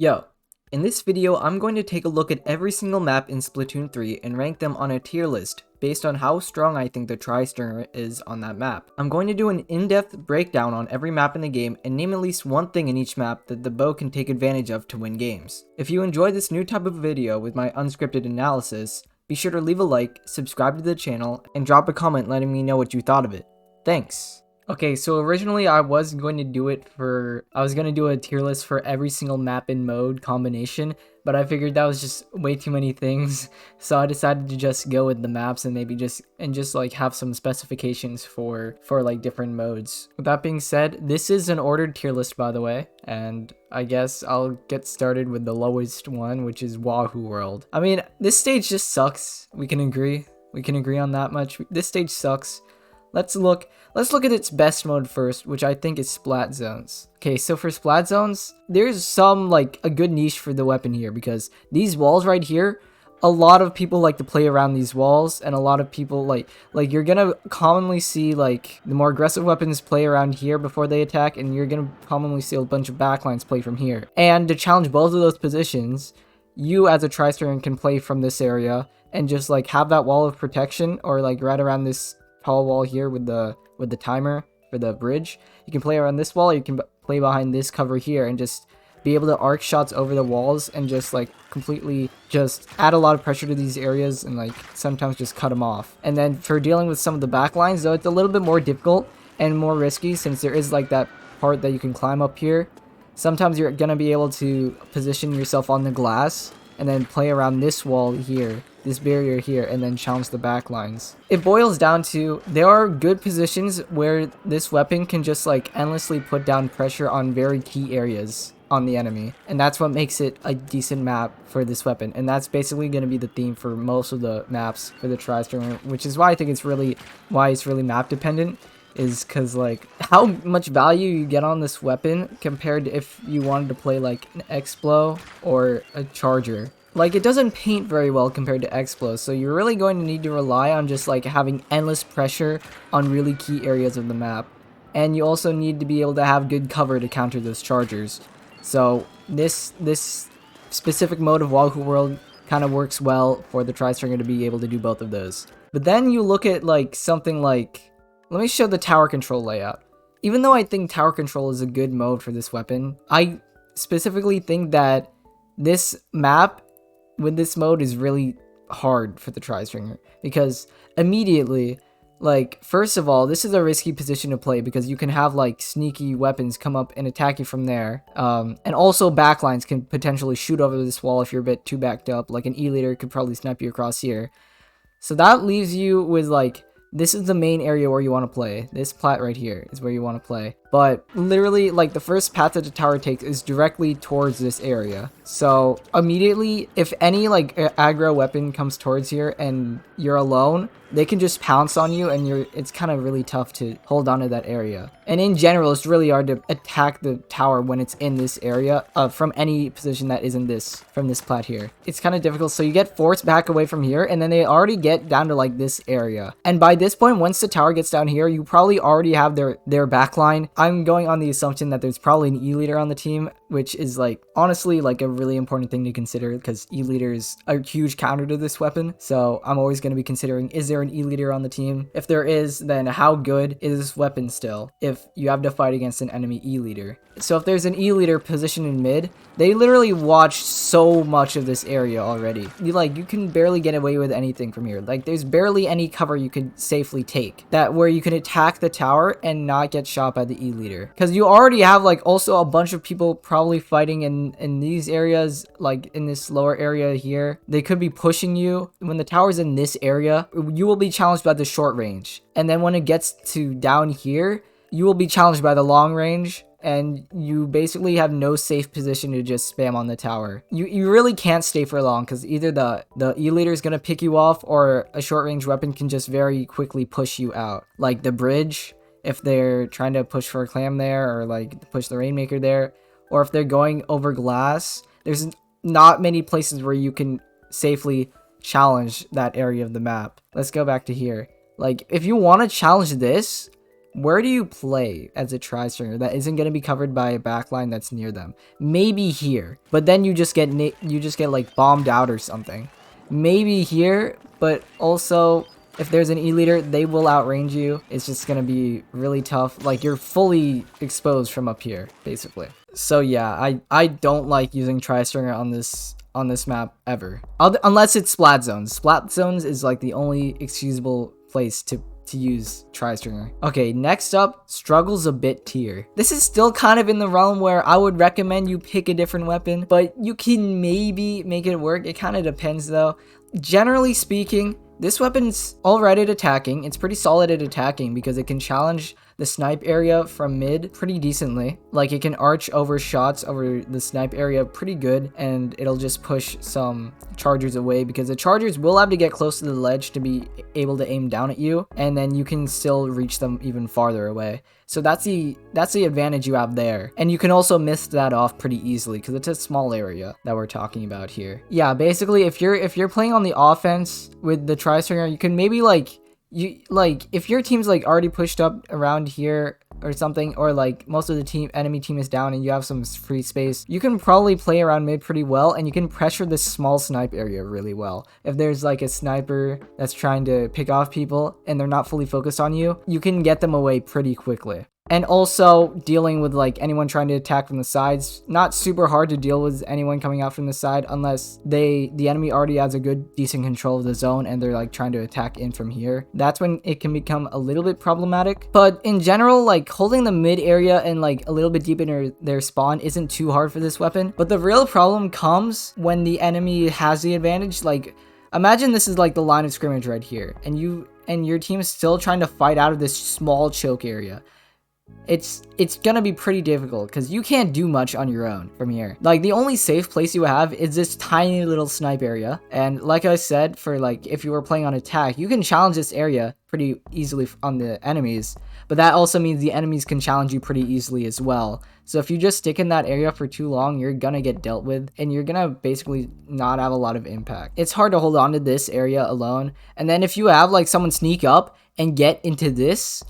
Yo, in this video, I'm going to take a look at every single map in Splatoon 3 and rank them on a tier list based on how strong I think the Tri-Stringer is on that map. I'm going to do an in-depth breakdown on every map in the game and name at least one thing in each map that the bow can take advantage of to win games. If you enjoy this new type of video with my unscripted analysis, be sure to leave a like, subscribe to the channel, and drop a comment letting me know what you thought of it. Thanks! Okay, so originally I was going to do a tier list for every single map and mode combination, but I figured that was just way too many things, so I decided to just go with the maps and maybe just like have some specifications for like different modes. With that being said, this is an ordered tier list, by the way, and I guess I'll get started with the lowest one, which is Wahoo World. I mean, this stage just sucks. We can agree on that much. This stage sucks. Let's look at its best mode first, which I think is Splat Zones. Okay, so for Splat Zones, there's some like a good niche for the weapon here because these walls right here, a lot of people like to play around these walls, and a lot of people like you're gonna commonly see like the more aggressive weapons play around here before they attack, and you're gonna commonly see a bunch of backlines play from here. And to challenge both of those positions, you as a Tri-Stringer can play from this area and just like have that wall of protection, or like right around this tall wall here with the timer for the bridge. You can play around this wall, or you can play behind this cover here and just be able to arc shots over the walls and just like completely just add a lot of pressure to these areas and like sometimes just cut them off. And then for dealing with some of the back lines, though, it's a little bit more difficult and more risky since there is like that part that you can climb up here. Sometimes you're gonna be able to position yourself on the glass and then play around this wall here, this barrier here, and then challenge the back lines. It boils down to, there are good positions where this weapon can just like endlessly put down pressure on very key areas on the enemy, and that's what makes it a decent map for this weapon. And that's basically going to be the theme for most of the maps for the Tri-Stringer, which is why I think it's really map dependent, is because like how much value you get on this weapon compared to if you wanted to play like an Explo or a Charger. Like, it doesn't paint very well compared to Explo, so you're really going to need to rely on just like having endless pressure on really key areas of the map. And you also need to be able to have good cover to counter those Chargers. So this specific mode of Wahoo World kind of works well for the Tri-Stringer to be able to do both of those. But then you look at like something like, let me show the tower control layout. Even though I think tower control is a good mode for this weapon, I specifically think that this map with this mode is really hard for the Tri-Stringer, because immediately, like, first of all, this is a risky position to play because you can have like sneaky weapons come up and attack you from there, and also backlines can potentially shoot over this wall if you're a bit too backed up. Like an E-liter could probably snap you across here, so that leaves you with like, this is the main area where you want to play. This plat right here is where you want to play. But literally, like, the first path that the tower takes is directly towards this area. So immediately, if any like aggro weapon comes towards here and you're alone, they can just pounce on you, and it's kind of really tough to hold on to that area. And in general, it's really hard to attack the tower when it's in this area from any position that isn't from this plat here. It's kind of difficult, so you get forced back away from here, and then they already get down to like this area. And by this point, once the tower gets down here, you probably already have their backline. I'm going on the assumption that there's probably an E-liter on the team, which is like honestly like a really important thing to consider because E-liter is a huge counter to this weapon. So I'm always going to be considering, is there an E-liter on the team? If there is, then how good is this weapon still if you have to fight against an enemy E-liter? So if there's an E-liter positioned in mid, they literally watch so much of this area already. You can barely get away with anything from here. Like, there's barely any cover you could safely take where you can attack the tower and not get shot by the E-liter. Because you already have like also a bunch of people probably fighting in these areas, like in this lower area here. They could be pushing you. When the tower's in this area, you will be challenged by the short range. And then when it gets to down here, you will be challenged by the long range. And you basically have no safe position to just spam on the tower. You really can't stay for long because either the E-liter is going to pick you off, or a short range weapon can just very quickly push you out. Like the bridge, if they're trying to push for a clam there, or like push the Rainmaker there, or if they're going over glass, there's not many places where you can safely challenge that area of the map. Let's go back to here. Like, if you want to challenge this, Where do you play as a tri-stringer that isn't going to be covered by a backline that's near them? Maybe here, but then you just get like bombed out or something. Maybe here, but also if there's an E-leader, they will outrange you. It's just gonna be really tough. Like, you're fully exposed from up here, basically. So yeah, I don't like using tri-stringer on this map ever. Unless it's splat zones. Splat zones is like the only excusable place to use tri-stringer. Okay, next up, struggles a bit tier. This is still kind of in the realm where I would recommend you pick a different weapon, but you can maybe make it work. It kind of depends though. Generally speaking, this weapon's alright at attacking. It's pretty solid at attacking because it can challenge the snipe area from mid pretty decently. Like, it can arch over shots over the snipe area pretty good, and it'll just push some chargers away because the chargers will have to get close to the ledge to be able to aim down at you, and then you can still reach them even farther away. So that's the advantage you have there. And you can also miss that off pretty easily because it's a small area that we're talking about here. Yeah, basically if you're playing on the offense with the tri-stringer, you can maybe if your team's like already pushed up around here or something, or like most of the enemy team is down and you have some free space, you can probably play around mid pretty well, and you can pressure this small snipe area really well. If there's like a sniper that's trying to pick off people and they're not fully focused on you, you can get them away pretty quickly. And also dealing with like anyone trying to attack from the sides, not super hard to deal with anyone coming out from the side unless the enemy already has a good decent control of the zone and they're like trying to attack in from here. That's when it can become a little bit problematic. But in general, like holding the mid area and like a little bit deep in their spawn isn't too hard for this weapon. But the real problem comes when the enemy has the advantage. Like, imagine this is like the line of scrimmage right here, and your team is still trying to fight out of this small choke area. It's gonna be pretty difficult because you can't do much on your own from here. Like, the only safe place you have is this tiny little snipe area, and like I said, for like if you were playing on attack, you can challenge this area pretty easily on the enemies, but that also means the enemies can challenge you pretty easily as well. So if you just stick in that area for too long, you're gonna get dealt with and you're gonna basically not have a lot of impact. It's hard to hold on to this area alone, and then if you have like someone sneak up and get into this,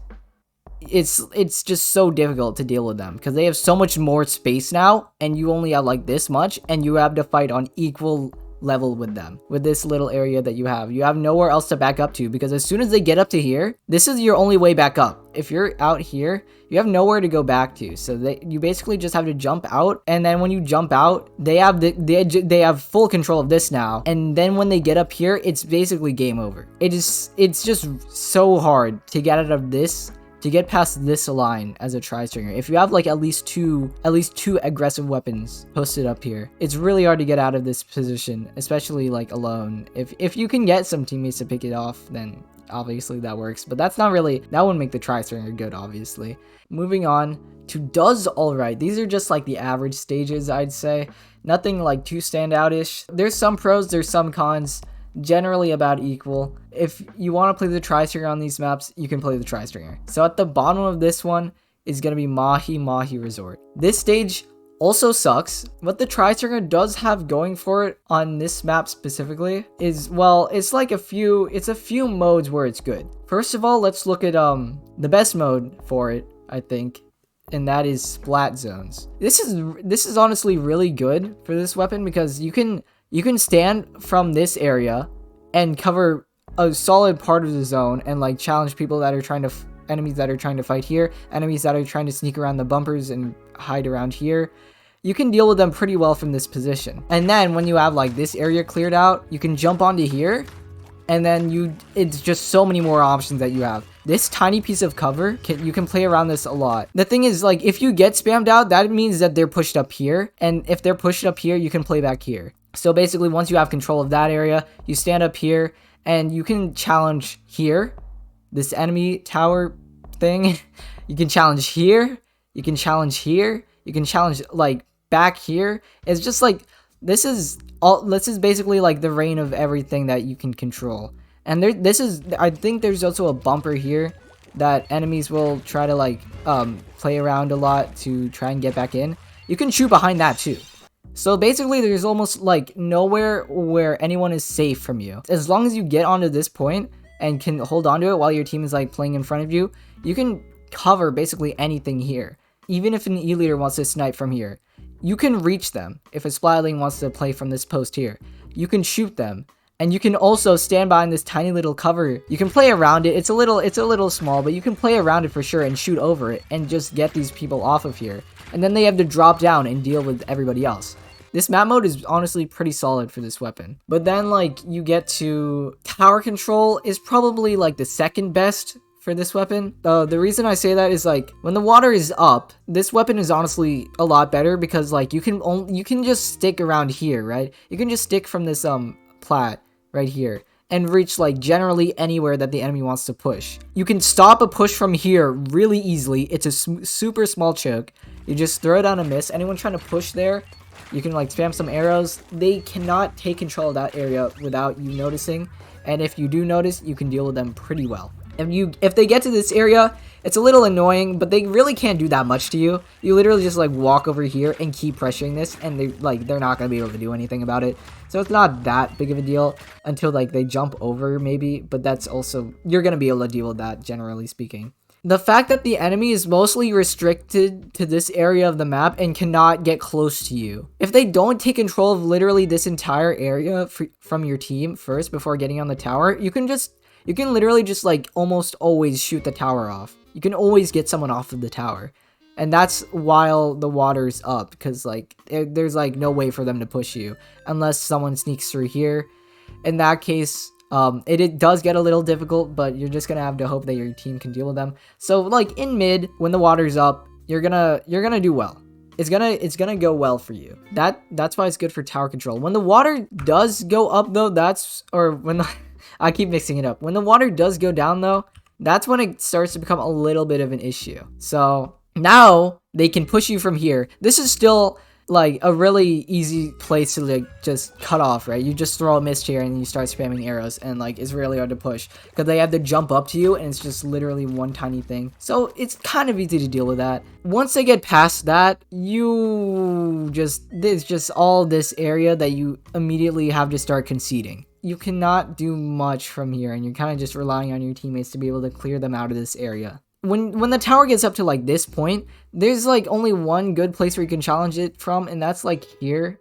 it's just so difficult to deal with them because they have so much more space now, and you only have like this much, and you have to fight on equal level with them with this little area that you have nowhere else to back up to, because as soon as they get up to here, this is your only way back up. If you're out here, you have nowhere to go back to, so you basically just have to jump out, and then when you jump out, they have full control of this now, and then when they get up here, it's basically game over. It's just so hard to get out of this, to get past this line as a tri-stringer. If you have like at least two aggressive weapons posted up here, it's really hard to get out of this position, especially like alone. If you can get some teammates to pick it off, then obviously that works, but that wouldn't make the tri-stringer good, obviously. Moving on to does alright. These are just like the average stages, I'd say. Nothing like too standout-ish. There's some pros, there's some cons. Generally about equal. If you want to play the tri-stringer on these maps, you can play the tri-stringer. So at the bottom of this one is going to be Mahi Resort. This stage also sucks. What the tri-stringer does have going for it on this map specifically is, well, it's a few modes where it's good. First of all, let's look at the best mode for it, I think, and that is splat zones. This is honestly really good for this weapon because you can stand from this area and cover a solid part of the zone and like challenge people that are enemies that are trying to fight here, enemies that are trying to sneak around the bumpers and hide around here. You can deal with them pretty well from this position. And then when you have like this area cleared out, you can jump onto here, and then it's just so many more options that you have. This tiny piece of cover, you can play around this a lot. The thing is, like, if you get spammed out, that means that they're pushed up here, and if they're pushed up here, you can play back here. So basically, once you have control of that area, you stand up here, and you can challenge here, this enemy tower thing. You can challenge here, you can challenge here, you can challenge, like, back here. It's just, like, this is basically, like, the reign of everything that you can control. And I think there's also a bumper here that enemies will try to, like, play around a lot to try and get back in. You can shoot behind that, too. So basically, there's almost like nowhere where anyone is safe from you. As long as you get onto this point and can hold onto it while your team is like playing in front of you, you can cover basically anything here. Even if an E-liter wants to snipe from here, you can reach them. If a Splatling wants to play from this post here, you can shoot them. And you can also stand behind this tiny little cover. You can play around it. It's a little small, but you can play around it for sure and shoot over it and just get these people off of here. And then they have to drop down and deal with everybody else. This map mode is honestly pretty solid for this weapon. But then like you get to tower control is probably like the second best for this weapon. The reason I say that is like when the water is up, this weapon is honestly a lot better because like you can just stick around here, right? You can just stick from this plat right here and reach like generally anywhere that the enemy wants to push. You can stop a push from here really easily. It's a super small choke. You just throw down a miss. Anyone trying to push there, you can like spam some arrows. They cannot take control of that area without you noticing. And if you do notice, you can deal with them pretty well. If they get to this area, it's a little annoying, but they really can't do that much to you. You literally just like walk over here and keep pressuring this, and they're not gonna be able to do anything about it. So it's not that big of a deal until like they jump over maybe, but that's also, you're gonna be able to deal with that generally speaking. The fact that the enemy is mostly restricted to this area of the map and cannot get close to you. If they don't take control of literally this entire area from your team first before getting on the tower, you can literally just like almost always shoot the tower off. You can always get someone off of the tower. And that's while the water's up, because like there's like no way for them to push you unless someone sneaks through here. In that case, it does get a little difficult, but you're just gonna have to hope that your team can deal with them. So like in mid, when the water's up, you're gonna do well. It's gonna go well for you. That's why it's good for tower control. When the water does go up though, I keep mixing it up. When the water does go down though, that's when it starts to become a little bit of an issue. So now they can push you from here. This is still like a really easy place to like just cut off, right? You just throw a mist here and you start spamming arrows, and like it's really hard to push because they have to jump up to you and it's just literally one tiny thing. So it's kind of easy to deal with that. Once they get past that, there's just all this area that you immediately have to start conceding. You cannot do much from here, and you're kind of just relying on your teammates to be able to clear them out of this area. When the tower gets up to like this point, there's like only one good place where you can challenge it from, and that's like here.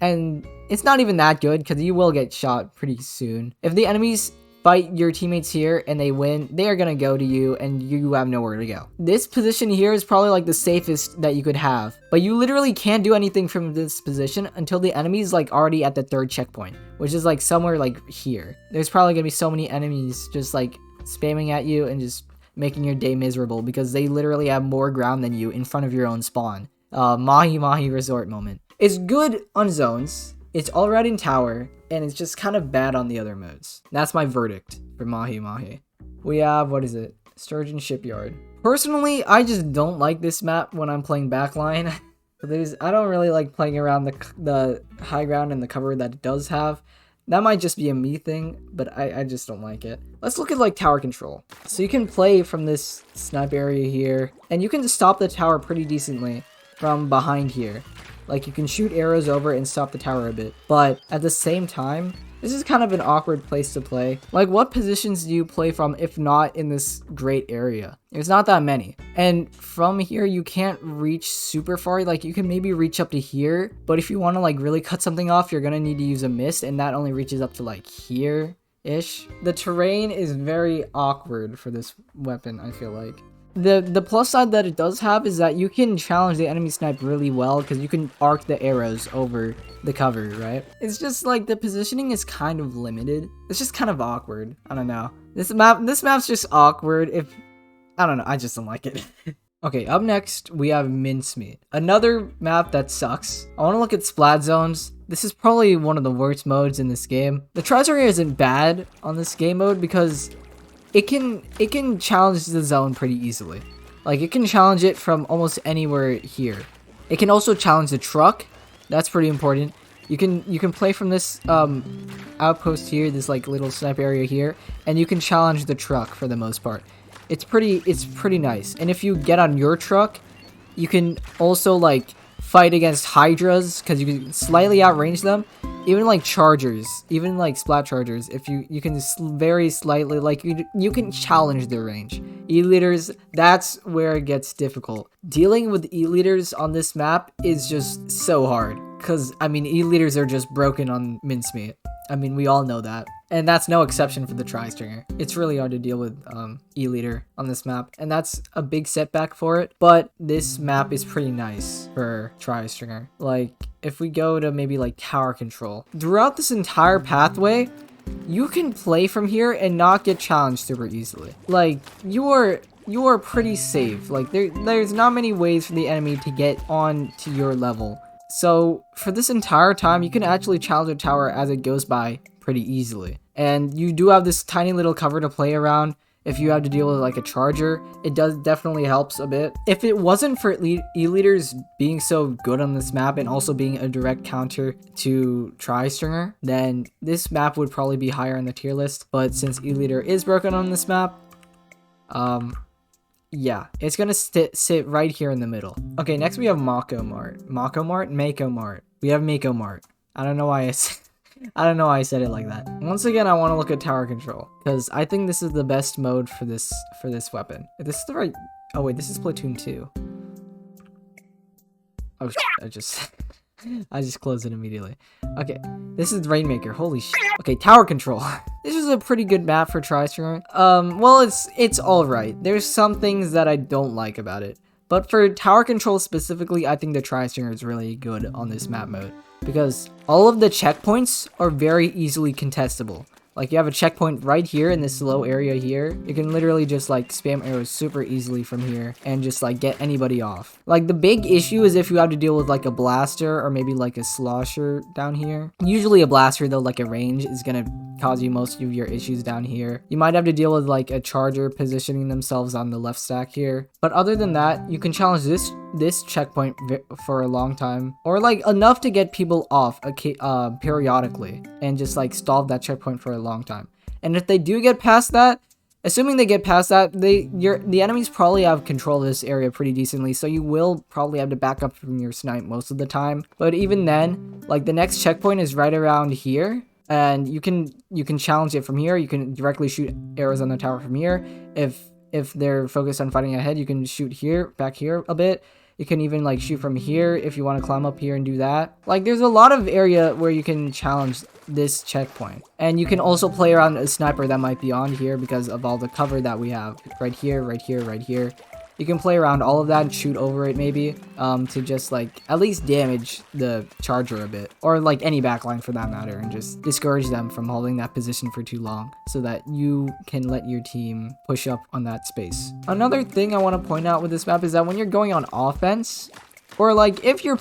And it's not even that good because you will get shot pretty soon. If the enemies fight your teammates here and they win, they are gonna go to you and you have nowhere to go. This position here is probably like the safest that you could have, but you literally can't do anything from this position until the enemy's like already at the third checkpoint, which is like somewhere like here. There's probably gonna be so many enemies just like spamming at you and just making your day miserable because they literally have more ground than you in front of your own spawn. Mahi resort moment. It's good on zones, it's alright in tower, and it's just kind of bad on the other modes. That's my verdict for Mahi. We have, what is it? Sturgeon Shipyard. Personally, I just don't like this map when I'm playing backline. I don't really like playing around the high ground and the cover that it does have. That might just be a me thing, but I just don't like it. Let's look at like tower control. So you can play from this snipe area here, and you can just stop the tower pretty decently from behind here. Like you can shoot arrows over and stop the tower a bit. But at the same time, this is kind of an awkward place to play. Like what positions do you play from if not in this great area? There's not that many. And from here, you can't reach super far. Like you can maybe reach up to here, but if you want to like really cut something off, you're gonna need to use a mist, and that only reaches up to like here-ish. The terrain is very awkward for this weapon, I feel like. The plus side that it does have is that you can challenge the enemy snipe really well because you can arc the arrows over the cover, right? It's just like the positioning is kind of limited. It's just kind of awkward. I don't know. This map's just awkward. I don't know. I just don't like it. Okay, up next we have Mincemeat, another map that sucks. I want to look at splat zones. This is probably one of the worst modes in this game. The tries area isn't bad on this game mode because it can challenge the zone pretty easily. Like it can challenge it from almost anywhere here. It can also challenge the truck. That's pretty important. You can play from this outpost here, this like little snipe area here, and you can challenge the truck for the most part. It's pretty nice. And if you get on your truck, you can also like fight against hydras because you can slightly outrange them, even like chargers, even like splat chargers, if you can very slightly, like you can challenge their range. E-liters, that's where it gets difficult. Dealing with E-liters on this map is just so hard, because I mean E-liters are just broken on Mincemeat. I mean, we all know that. And that's no exception for the Tri-Stringer. It's really hard to deal with E-liter on this map, and that's a big setback for it. But this map is pretty nice for Tri-Stringer. Like, if we go to maybe like tower control, throughout this entire pathway, you can play from here and not get challenged super easily. Like, you are pretty safe. Like, there's not many ways for the enemy to get on to your level. So for this entire time, you can actually challenge a tower as it goes by pretty easily. And you do have this tiny little cover to play around. If you have to deal with like a charger, it does definitely helps a bit. If it wasn't for E-liters being so good on this map and also being a direct counter to Tri-Stringer, then this map would probably be higher on the tier list. But since E-liter is broken on this map, yeah, it's gonna sit right here in the middle. Okay, next we have Mako Mart. Mako Mart? Mako Mart. We have Mako Mart. I don't know why I said it like that. Once again, I want to look at tower control, because I think this is the best mode for this weapon. If this is the right... Oh wait, this is Splatoon 2. Oh, I just closed it immediately. Okay, this is Rainmaker. Holy shit. Okay, tower control. This is a pretty good map for Tri-Stringer. Well, it's alright. There's some things that I don't like about it. But for tower control specifically, I think the Tri-Stringer is really good on this map mode, because all of the checkpoints are very easily contestable. Like, you have a checkpoint right here in this low area here. You can literally just like spam arrows super easily from here and just like get anybody off. Like, the big issue is if you have to deal with like a blaster or maybe like a slosher down here. Usually a blaster though, like a range, is gonna cause you most of your issues down here. You might have to deal with like a charger positioning themselves on the left stack here. But other than that, you can challenge this checkpoint for a long time, or like enough to get people off periodically and just like stall that checkpoint for a long time. And if they do get past that, assuming they get past that, the enemies probably have control of this area pretty decently, so you will probably have to back up from your snipe most of the time. But even then, like, the next checkpoint is right around here, and you can challenge it from here. You can directly shoot arrows on the tower from here. If they're focused on fighting ahead, you can shoot here, back here a bit. You can even like shoot from here if you want to climb up here and do that. Like, there's a lot of area where you can challenge this checkpoint. And you can also play around a sniper that might be on here because of all the cover that we have right here, right here, right here. You can play around all of that and shoot over it maybe to just like at least damage the charger a bit, or like any backline for that matter, and just discourage them from holding that position for too long so that you can let your team push up on that space. Another thing I want to point out with this map is that when you're going on offense, or like if you're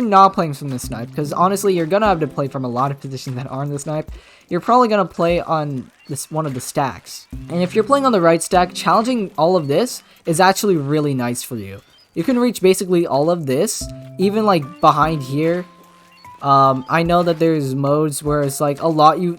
not playing from the snipe, because honestly you're gonna have to play from a lot of positions that aren't the snipe, you're probably gonna play on this one of the stacks. And if you're playing on the right stack, challenging all of this is actually really nice for you. You can reach basically all of this, even like behind here. I know that there's modes where it's like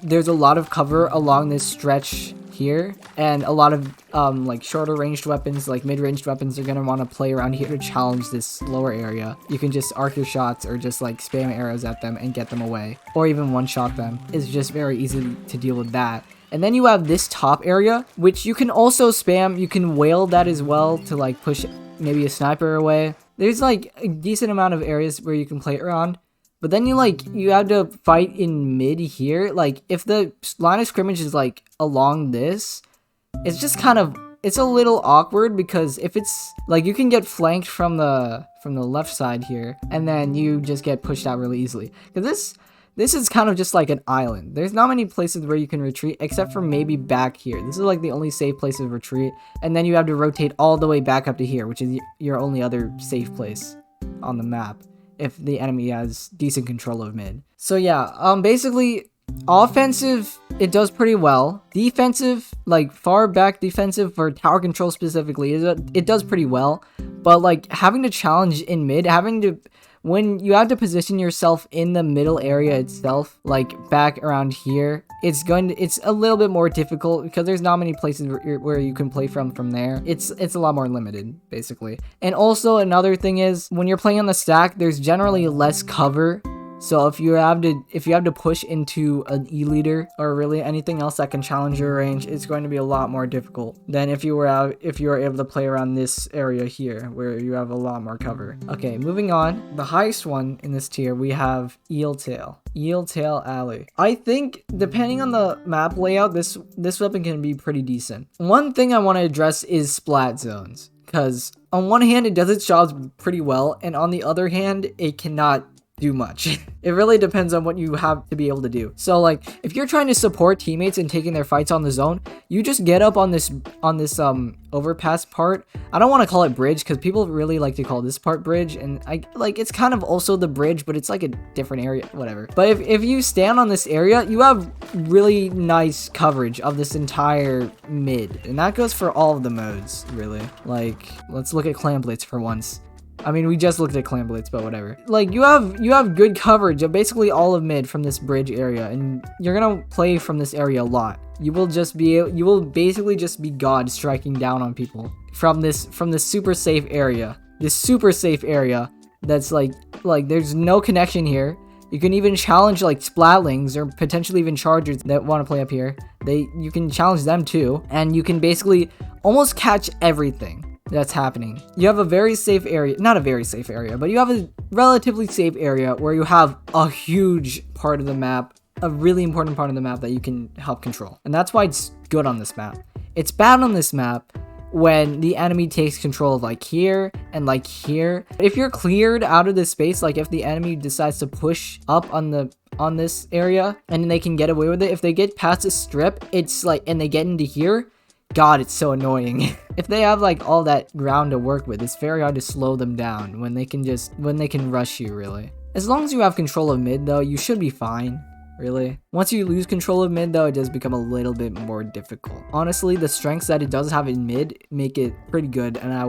there's a lot of cover along this stretch here, and a lot of like shorter ranged weapons, like mid-ranged weapons, are gonna want to play around here to challenge this lower area. You can just arc your shots or just like spam arrows at them and get them away, or even one-shot them. It's just very easy to deal with that. And then you have this top area, which you can also spam. You can whale that as well to like push maybe a sniper away. There's like a decent amount of areas where you can play around. But then you have to fight in mid here. Like, if the line of scrimmage is like along this, it's just it's a little awkward, because if it's like, you can get flanked from the left side here, and then you just get pushed out really easily. Because this is kind of just like an island. There's not many places where you can retreat, except for maybe back here. This is like the only safe place to retreat, and then you have to rotate all the way back up to here, which is your only other safe place on the map if the enemy has decent control of mid. So yeah, basically, offensive, it does pretty well. Defensive, like far back defensive for tower control specifically, it does pretty well. But like, having to challenge in mid, when you have to position yourself in the middle area itself, like back around here, it's a little bit more difficult, because there's not many places where you can play from there. It's a lot more limited, basically. And also another thing is, when you're playing on the stack, there's generally less cover. So if you have to push into an E-liter or really anything else that can challenge your range, it's going to be a lot more difficult than if you were able to play around this area here where you have a lot more cover. Okay, moving on. The highest one in this tier, we have Eeltail Alley. I think depending on the map layout, this weapon can be pretty decent. One thing I want to address is splat zones, because on one hand it does its job pretty well, and on the other hand it cannot do much. It really depends on what you have to be able to do. So like if you're trying to support teammates and taking their fights on the zone, you just get up on this overpass part. I don't want to call it bridge because people really like to call this part bridge, and I like it's kind of also the bridge, but it's like a different area, whatever. But if you stand on this area, you have really nice coverage of this entire mid, and that goes for all of the modes really. Like let's look at Clam Blitz for once. I mean, we just looked at Clam Blitz, but whatever. Like, you have good coverage of basically all of mid from this bridge area, and you're gonna play from this area a lot. You will basically just be God striking down on people from this super safe area. This super safe area that's like there's no connection here. You can even challenge like Splatlings or potentially even Chargers that want to play up here. You can challenge them too, and you can basically almost catch everything that's happening. You have a very safe area, not a very safe area, but you have a relatively safe area where you have a huge part of the map, a really important part of the map that you can help control. And that's why it's good on this map. It's bad on this map when the enemy takes control of like here and like here. If you're cleared out of this space, like if the enemy decides to push up on this area and they can get away with it, if they get past this strip, it's like, and they get into here, God, it's so annoying. If they have like all that ground to work with, it's very hard to slow them down when they can rush you, really. As long as you have control of mid though, you should be fine, really. Once you lose control of mid though, it does become a little bit more difficult. Honestly, the strengths that it does have in mid make it pretty good, and I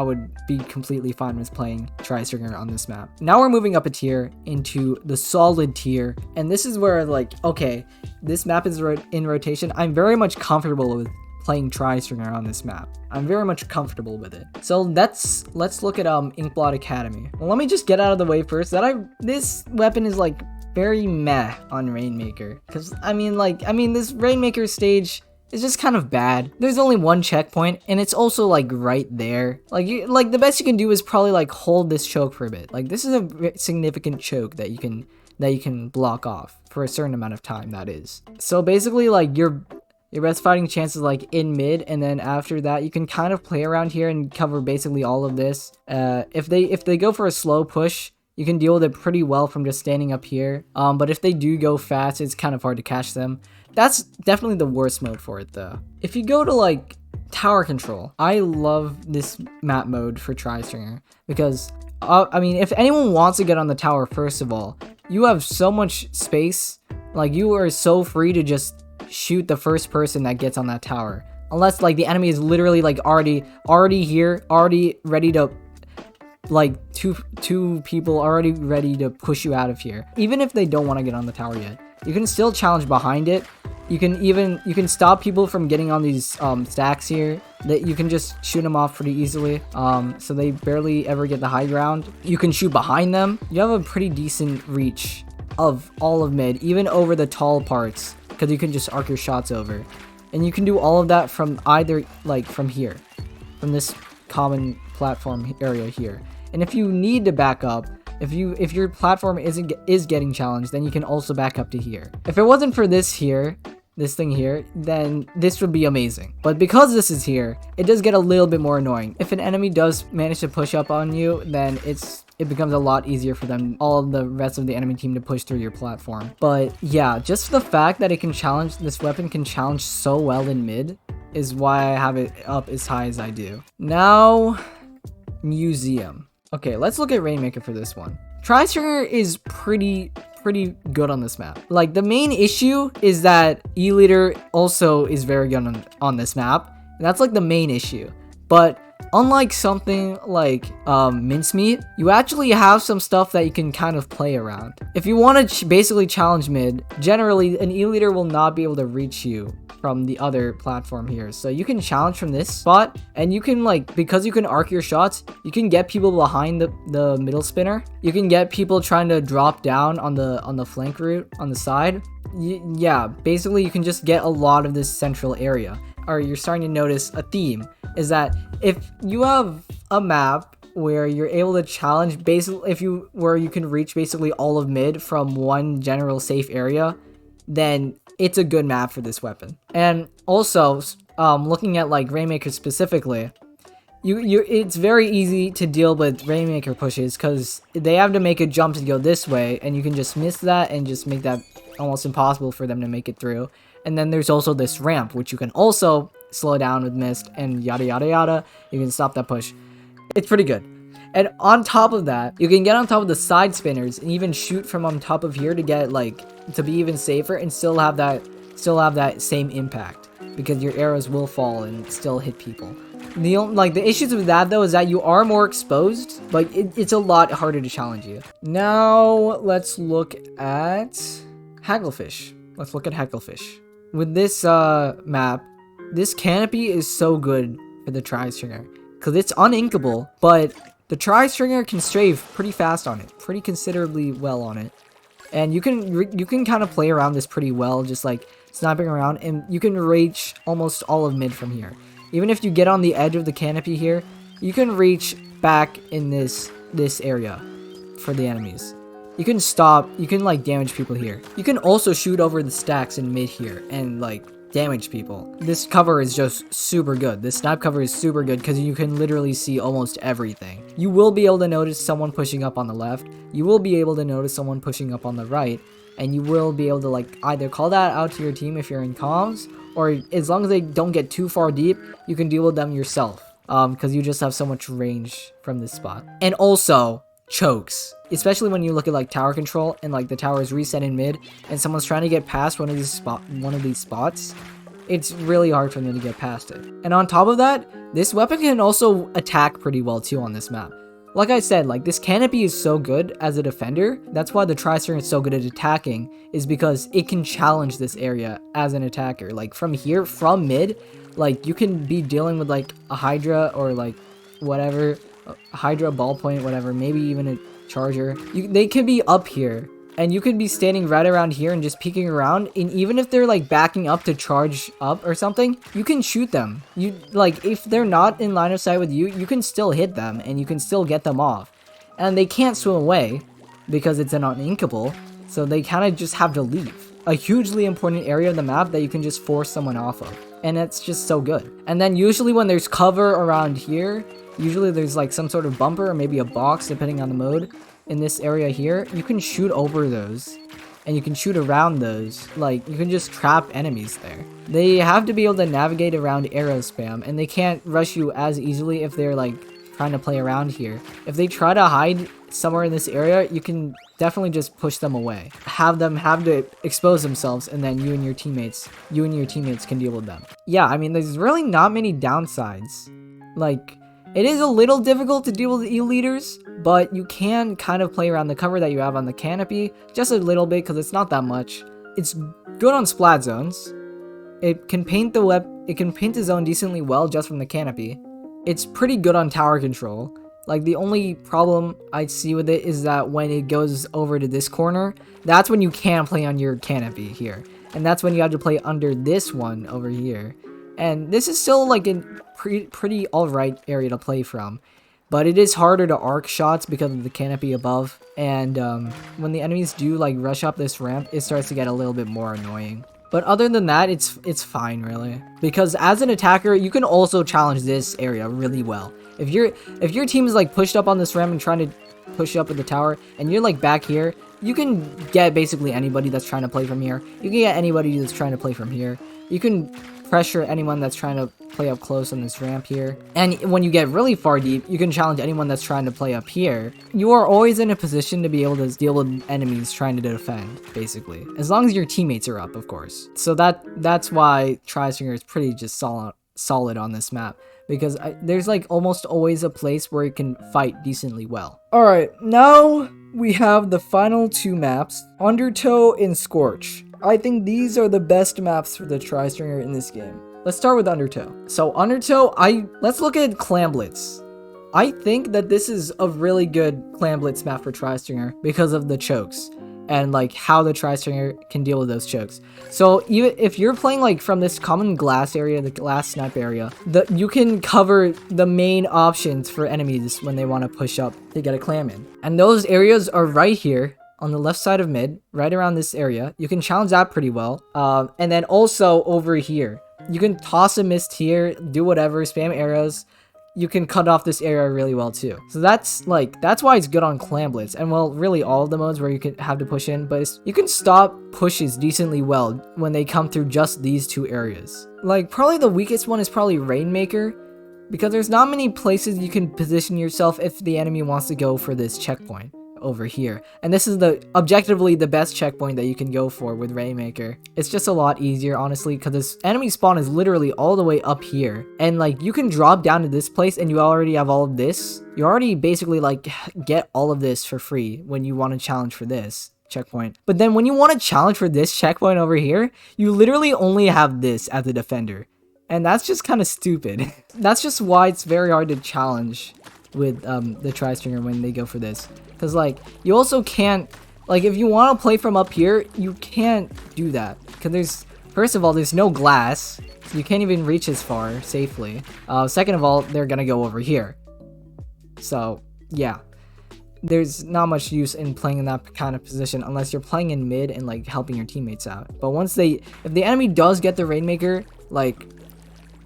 would be completely fine with playing Tri-Stringer on this map. Now we're moving up a tier into the solid tier, and this is where like, okay, this map is in rotation. I'm very much comfortable with playing Tri-Stringer on this map. I'm very much comfortable with it. So let's look at Inkblot Academy. Well, let me just get out of the way first that this weapon is like very meh on Rainmaker, because I mean this Rainmaker stage is just kind of bad. There's only one checkpoint, and it's also like right there. Like the best you can do is probably like hold this choke for a bit. Like this is a significant choke that you can block off for a certain amount of time, that is. So basically like your best fighting chances like in mid, and then after that you can kind of play around here and cover basically all of this. If they go for a slow push, you can deal with it pretty well from just standing up here. But if they do go fast, it's kind of hard to catch them. That's definitely the worst mode for it though. If you go to like tower control, I love this map mode for Tri-Stringer because I mean, if anyone wants to get on the tower, first of all, you have so much space. Like you are so free to just shoot the first person that gets on that tower, unless like the enemy is literally like already here, already ready to, like two people already ready to push you out of here. Even if they don't want to get on the tower yet, you can still challenge behind it. You can stop people from getting on these stacks here. That you can just shoot them off pretty easily, so they barely ever get the high ground. You can shoot behind them. You have a pretty decent reach of all of mid, even over the tall parts, because you can just arc your shots over. And you can do all of that from either, like, from here. From this common platform area here. And if you need to back up, if your platform is getting challenged, then you can also back up to here. If it wasn't for this thing here, then this would be amazing. But because this is here, it does get a little bit more annoying. If an enemy does manage to push up on you, then it becomes a lot easier for them, all of the rest of the enemy team, to push through your platform. But yeah, just the fact that this weapon can challenge so well in mid is why I have it up as high as I do. Now, Museum. Okay, let's look at Rainmaker for this one. Tri-Stringer is pretty good on this map. Like, the main issue is that E-Liter also is very good on this map. And that's like the main issue. But unlike something like Mincemeat, you actually have some stuff that you can kind of play around. If you want to basically challenge mid, generally an E-liter will not be able to reach you from the other platform here. So you can challenge from this spot, and you can, like, because you can arc your shots, you can get people behind the middle spinner. You can get people trying to drop down on the flank route on the side. Yeah, basically you can just get a lot of this central area. Or you're starting to notice a theme, is that if you have a map where you're able to challenge basically where you can reach basically all of mid from one general safe area, then it's a good map for this weapon. And also, looking at like Rainmaker specifically, it's very easy to deal with Rainmaker pushes because they have to make a jump to go this way, and you can just miss that and just make that almost impossible for them to make it through. And then there's also this ramp, which you can also slow down with mist and yada yada yada. You can stop that push. It's pretty good. And on top of that, you can get on top of the side spinners and even shoot from on top of here to get like to be even safer and still have that same impact, because your arrows will fall and still hit people. The issues with that though is that you are more exposed, but it's a lot harder to challenge you. Now let's look at Hagglefish. Let's look at Hagglefish. With this map, this canopy is so good for the tri-stringer because it's uninkable, but the tri-stringer can strafe pretty fast on it, pretty considerably well on it. And you can kind of play around this pretty well, just like sniping around, and you can reach almost all of mid from here. Even if you get on the edge of the canopy here, you can reach back in this area for the enemies. You can like damage people here. You can also shoot over the stacks in mid here and like damage people. This cover is just super good. This snipe cover is super good because you can literally see almost everything. You will be able to notice someone pushing up on the left. You will be able to notice someone pushing up on the right. And you will be able to like either call that out to your team if you're in comms, or as long as they don't get too far deep, you can deal with them yourself. Because you just have so much range from this spot. And also chokes, especially when you look at like tower control and like the tower is reset in mid and someone's trying to get past one of these spots. It's really hard for them to get past it. And on top of that, this weapon can also attack pretty well too on this map. Like I said, like this canopy is so good as a defender. That's why the tri-stringer is so good at attacking, is because it can challenge this area as an attacker. Like from here, from mid, like you can be dealing with like a Hydra or like whatever, a Hydra, ballpoint, whatever, maybe even a charger. They can be up here and you could be standing right around here and just peeking around, and even if they're like backing up to charge up or something, you can shoot them. You like, if they're not in line of sight with you, you can still hit them and you can still get them off. And they can't swim away because it's an uninkable, so they kind of just have to leave. A hugely important area of the map that you can just force someone off of, and it's just so good. And then usually when there's cover around here, usually there's like some sort of bumper or maybe a box depending on the mode. In this area here, you can shoot over those and you can shoot around those. Like, you can just trap enemies there. They have to be able to navigate around arrow spam, and they can't rush you as easily if they're like trying to play around here. If they try to hide somewhere in this area, you can definitely just push them away. Have them have to expose themselves, and then you and your teammates can deal with them. Yeah, I mean, there's really not many downsides. Like, it is a little difficult to deal with E-liters, but you can kind of play around the cover that you have on the canopy just a little bit because it's not that much. It's good on splat zones. It can paint the zone decently well just from the canopy. It's pretty good on tower control. Like, the only problem I see with it is that when it goes over to this corner, that's when you can play on your canopy here. And that's when you have to play under this one over here. And this is still like a pretty alright area to play from. But it is harder to arc shots because of the canopy above. And when the enemies do like rush up this ramp, it starts to get a little bit more annoying. But other than that, it's fine really. Because as an attacker, you can also challenge this area really well. If your team is like pushed up on this ramp and trying to push up at the tower, and you're like back here, you can get basically anybody that's trying to play from here. You can get anybody that's trying to play from here. You can pressure anyone that's trying to play up close on this ramp here. And when you get really far deep, you can challenge anyone that's trying to play up here. You are always in a position to be able to deal with enemies trying to defend, basically. As long as your teammates are up, of course. So that's why tri-stringer is pretty just solid on this map. because there's like almost always a place where you can fight decently well. Alright, now we have the final two maps, Undertow and Scorch. I think these are the best maps for the Tri-Stringer in this game. Let's start with Undertow. So Undertow, let's look at Clamblitz. I think that this is a really good Clamblitz map for Tri-Stringer because of the chokes and like how the Tri-Stringer can deal with those chokes. So even if you're playing like from this common glass area, the glass snap area, you can cover the main options for enemies when they want to push up to get a clam in. And those areas are right here on the left side of mid, right around this area. You can challenge that pretty well. And then also over here, you can toss a mist here, do whatever, spam arrows. You can cut off this area really well too. So that's why it's good on Clamblitz, and well, really all of the modes where you can have to push in, but you can stop pushes decently well when they come through just these two areas. Like probably the weakest one is probably Rainmaker, because there's not many places you can position yourself if the enemy wants to go for this checkpoint over here. And this is objectively the best checkpoint that you can go for with Rainmaker. It's just a lot easier, honestly, because this enemy spawn is literally all the way up here. And like you can drop down to this place and you already have all of this. You already basically like get all of this for free when you want to challenge for this checkpoint. But then when you want to challenge for this checkpoint over here, you literally only have this as a defender. And that's just kind of stupid. That's just why it's very hard to challenge with the Tri-Stringer when they go for this. Because like you also can't, like if you want to play from up here, you can't do that because first of all there's no glass, so you can't even reach as far safely. Second of all, they're gonna go over here, so yeah, there's not much use in playing in that kind of position unless you're playing in mid and like helping your teammates out. But if the enemy does get the Rainmaker, like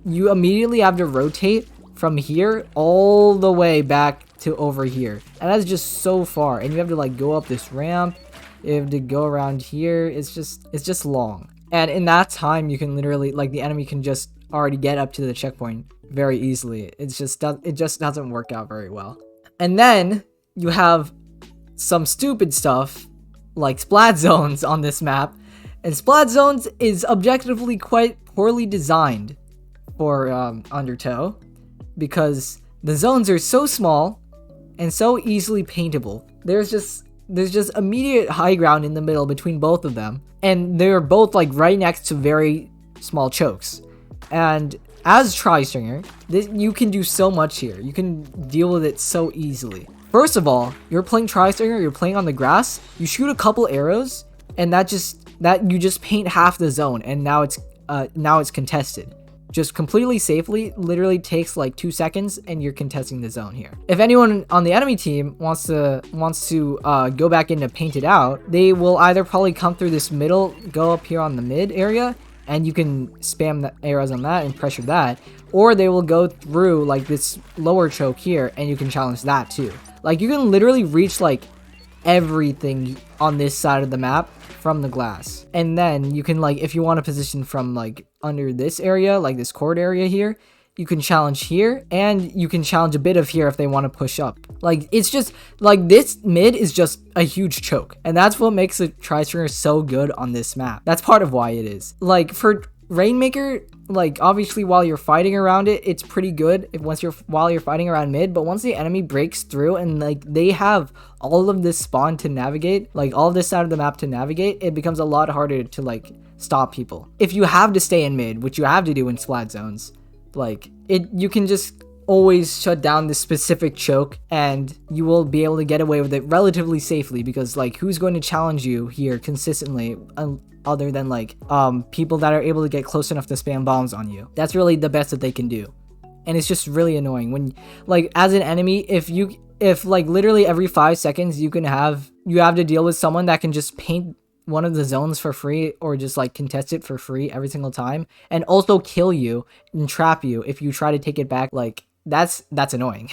you immediately have to rotate from here all the way back to over here, and that's just so far, and you have to like go up this ramp, you have to go around here. It's just long, and in that time you can literally like the enemy can just already get up to the checkpoint very easily. It just doesn't work out very well. And then you have some stupid stuff like splat zones on this map, and splat zones is objectively quite poorly designed for Undertow, because the zones are so small and so easily paintable. There's just immediate high ground in the middle between both of them, and they're both like right next to very small chokes. And as Tri-Stringer, you can do so much here. You can deal with it so easily. First of all, you're playing Tri-Stringer, you're playing on the grass, you shoot a couple arrows, and you just paint half the zone, and now it's contested. Just completely safely, literally takes like 2 seconds, and you're contesting the zone here. If anyone on the enemy team wants to go back in to paint it out, they will either probably come through this middle, go up here on the mid area, and you can spam the arrows on that and pressure that, or they will go through like this lower choke here, and you can challenge that too. Like you can literally reach like everything on this side of the map from the glass. And then you can like, if you want to position from like under this area, like this court area here, you can challenge here, and you can challenge a bit of here if they want to push up. Like it's just like this mid is just a huge choke, and that's what makes the Tri-Stringer so good on this map. That's part of why it is. Like for Rainmaker, like obviously while you're fighting around it, it's pretty good while you're fighting around mid, but once the enemy breaks through and like they have all of this spawn to navigate, like all of this side of the map to navigate, it becomes a lot harder to like stop people. If you have to stay in mid, which you have to do in splat zones, like you can just always shut down this specific choke, and you will be able to get away with it relatively safely, because like who's going to challenge you here consistently other than like people that are able to get close enough to spam bombs on you? That's really the best that they can do. And it's just really annoying when like as an enemy, if like literally every 5 seconds you have to deal with someone that can just paint one of the zones for free, or just like contest it for free every single time, and also kill you and trap you if you try to take it back, like that's annoying.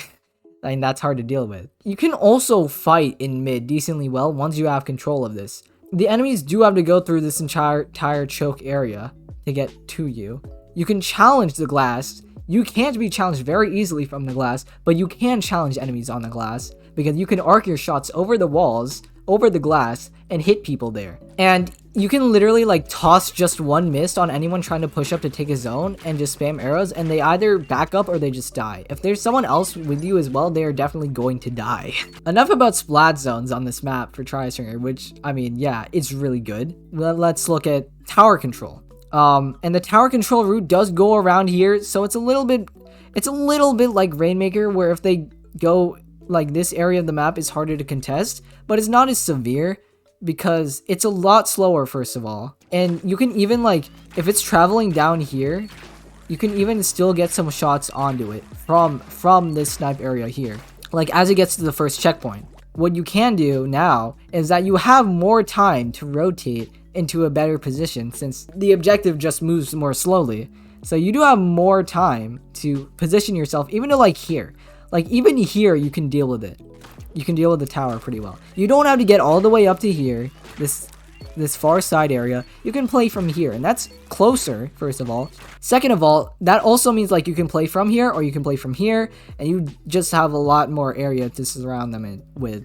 I mean, that's hard to deal with. You can also fight in mid decently well once you have control of this. The enemies do have to go through this entire choke area to get to you. You can challenge the glass. You can't be challenged very easily from the glass, but you can challenge enemies on the glass, because you can arc your shots over the walls, over the glass and hit people there. And you can literally like toss just one mist on anyone trying to push up to take a zone and just spam arrows, and they either back up or they just die. If there's someone else with you as well, they are definitely going to die. Enough about splat zones on this map for Tri-Stringer, which, I mean, yeah, it's really good. Let's look at tower control. And the tower control route does go around here, so it's a little bit like Rainmaker, where if they go like this area of the map is harder to contest, but it's not as severe because it's a lot slower, first of all. And you can even, like, if it's traveling down here, you can even still get some shots onto it from this snipe area here, like as it gets to the first checkpoint. What you can do now is that you have more time to rotate into a better position, since the objective just moves more slowly. So you do have more time to position yourself, even to like here. Like even here, you can deal with it. You can deal with the tower pretty well. You don't have to get all the way up to here, this far side area. You can play from here, and that's closer, first of all. Second of all, that also means like you can play from here or you can play from here, and you just have a lot more area to surround them with.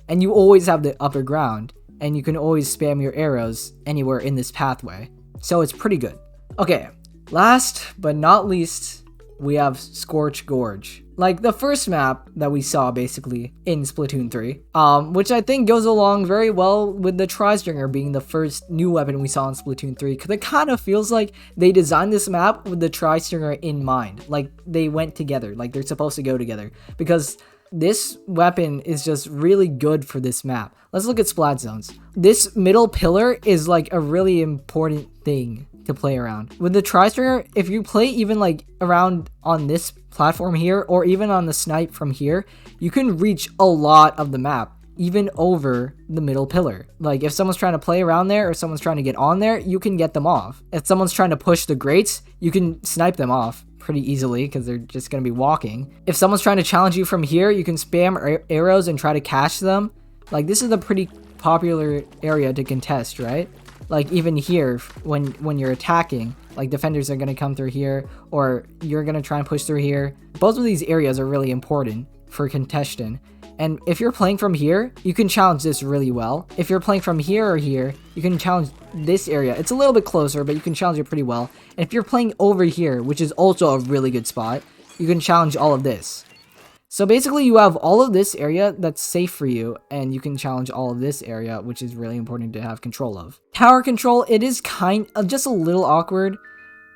And you always have the upper ground, and you can always spam your arrows anywhere in this pathway. So it's pretty good. Okay, last but not least, we have Scorch Gorge. Like the first map that we saw basically in Splatoon 3, which I think goes along very well with the Tri-Stringer being the first new weapon we saw in Splatoon 3, because it kind of feels like they designed this map with the Tri-Stringer in mind. Like they went together, like they're supposed to go together, because this weapon is just really good for this map. Let's look at splat zones. This middle pillar is like a really important thing to play around. With the Tri-Stringer, if you play even like around on this platform here, or even on the snipe from here, you can reach a lot of the map, even over the middle pillar. Like if someone's trying to play around there or someone's trying to get on there, you can get them off. If someone's trying to push the grates, you can snipe them off pretty easily because they're just going to be walking. If someone's trying to challenge you from here, you can spam arrows and try to catch them. Like this is a pretty popular area to contest, right? Like even here, when you're attacking, like defenders are going to come through here, or you're going to try and push through here. Both of these areas are really important for contesting. And if you're playing from here, you can challenge this really well. If you're playing from here or here, you can challenge this area. It's a little bit closer, but you can challenge it pretty well. And if you're playing over here, which is also a really good spot, you can challenge all of this. So basically you have all of this area that's safe for you, and you can challenge all of this area, which is really important to have control of. Tower control, it is kind of just a little awkward,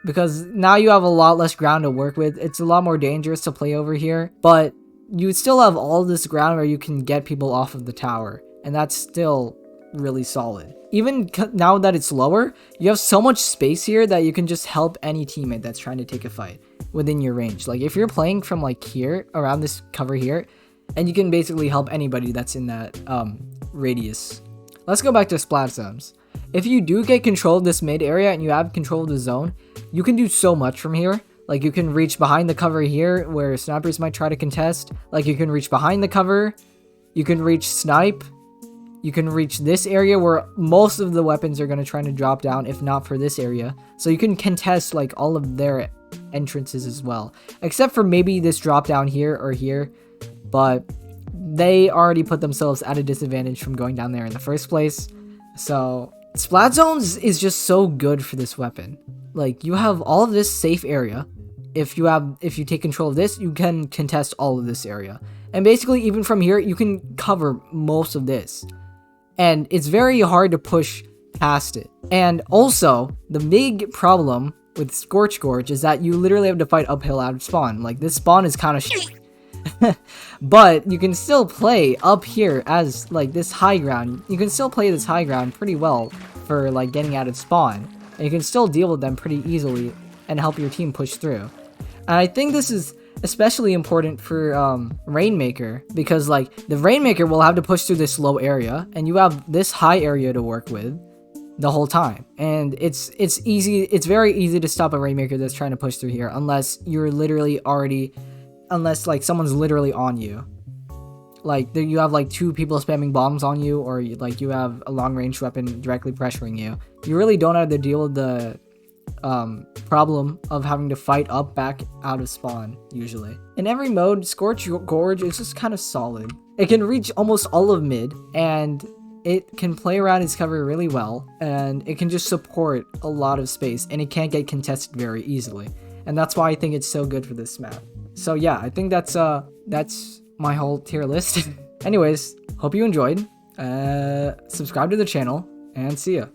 because now you have a lot less ground to work with. It's a lot more dangerous to play over here, but you still have all this ground where you can get people off of the tower, and that's still really solid. Even now that it's lower, you have so much space here that you can just help any teammate that's trying to take a fight within your range. Like if you're playing from like here, around this cover here, and you can basically help anybody that's in that radius. Let's go back to splat zones. If you do get control of this mid area and you have control of the zone, you can do so much from here. Like you can reach behind the cover here where snipers might try to contest. Like you can reach behind the cover, you can reach snipe, you can reach this area where most of the weapons are going to try to drop down, if not for this area. So you can contest like all of their entrances as well, except for maybe this drop down here or here, but they already put themselves at a disadvantage from going down there in the first place. So splat zones is just so good for this weapon. Like you have all of this safe area. If you take control of this, you can contest all of this area, and basically even from here you can cover most of this, and it's very hard to push past it. And also the big problem with Scorch Gorge is that you literally have to fight uphill out of spawn. Like this spawn is kind of but you can still play up here as like this high ground. You can still play this high ground pretty well for like getting out of spawn, and you can still deal with them pretty easily and help your team push through. And I think this is especially important for Rainmaker, because like the Rainmaker will have to push through this low area, and you have this high area to work with the whole time. And it's very easy to stop a Rainmaker that's trying to push through here, unless like someone's literally on you. Like you have like two people spamming bombs on you, or like you have a long range weapon directly pressuring you. You really don't have to deal with the problem of having to fight up back out of spawn usually. In every mode, Scorch Gorge is just kind of solid. It can reach almost all of mid, and it can play around its cover really well, and it can just support a lot of space, and it can't get contested very easily. And that's why I think it's so good for this map. So yeah, I think that's my whole tier list. Anyways, hope you enjoyed. Subscribe to the channel, and see ya.